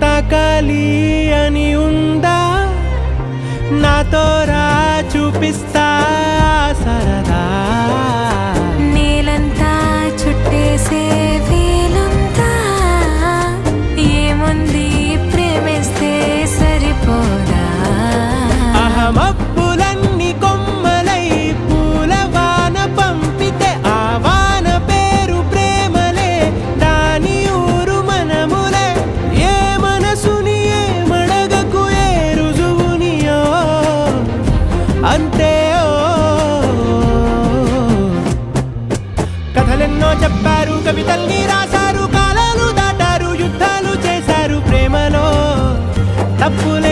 తాకాలి అని ఉందా నాతో రా చూపిస్తా సరదా నేలంతా చుట్టేసే వీలుందా ఏముంది ప్రేమిస్తే సరిపోదా అహమప్పులన్నీ కొమ్మలై పూలవాన పంపితే ఆ వాన పేరు ప్రేమలే దాని ఊరు మనములే ఏ మనసుని ఏ మడగకు ఏ రుజువునియో అంతే కథలెన్నో చెప్పారు కవితల్ని రాశారు కాలాలు దాటారు యుద్ధాలు చేశారు ప్రేమలో తప్పులే